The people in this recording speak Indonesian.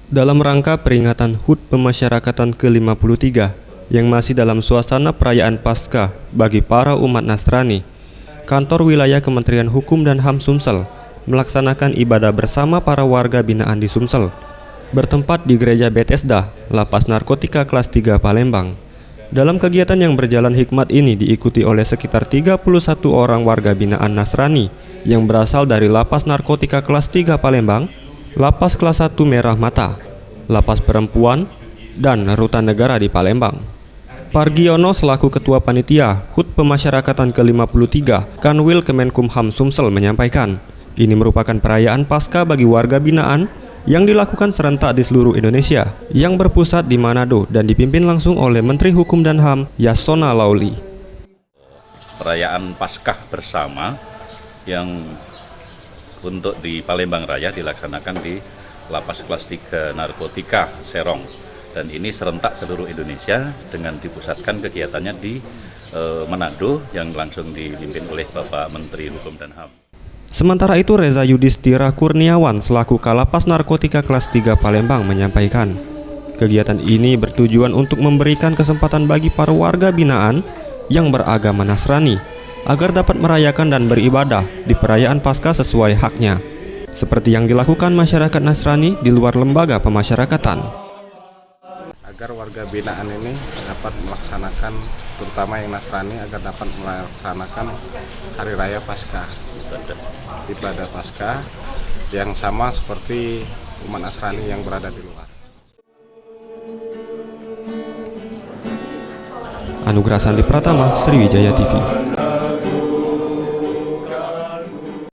Dalam rangka peringatan HUT Pemasyarakatan ke-53 yang masih dalam suasana perayaan Paskah bagi para umat Nasrani, Kantor Wilayah Kementerian Hukum dan HAM Sumsel melaksanakan ibadah bersama para warga binaan di Sumsel, bertempat di Gereja Bethesda, Lapas Narkotika Kelas 3 Palembang. Dalam kegiatan yang berjalan hikmat ini diikuti oleh sekitar 31 orang warga binaan Nasrani yang berasal dari Lapas Narkotika Kelas 3 Palembang, Lapas Kelas 1 Merah Mata, Lapas Perempuan, dan Rutan Negara di Palembang. Pargiono selaku Ketua Panitia HUT Pemasyarakatan ke-53 Kanwil Kemenkumham Sumsel menyampaikan, ini merupakan perayaan Paskah bagi warga binaan yang dilakukan serentak di seluruh Indonesia, yang berpusat di Manado dan dipimpin langsung oleh Menteri Hukum dan HAM Yasona Lauli. Perayaan Paskah bersama yang untuk di Palembang Raya dilaksanakan di Lapas Kelas 3 Narkotika Serong, dan ini serentak seluruh Indonesia dengan dipusatkan kegiatannya di Manado yang langsung dipimpin oleh Bapak Menteri Hukum dan HAM. Sementara itu Reza Yudhistira Kurniawan selaku Kalapas Narkotika Kelas 3 Palembang menyampaikan, kegiatan ini bertujuan untuk memberikan kesempatan bagi para warga binaan yang beragama Nasrani agar dapat merayakan dan beribadah di perayaan Paskah sesuai haknya, seperti yang dilakukan masyarakat Nasrani di luar lembaga pemasyarakatan. Agar warga binaan ini dapat melaksanakan, terutama yang Nasrani, agar dapat melaksanakan Hari Raya Paskah, ibadah Paskah yang sama seperti umat Nasrani yang berada di luar. Anugrah Sandi Pratama, Sriwijaya TV.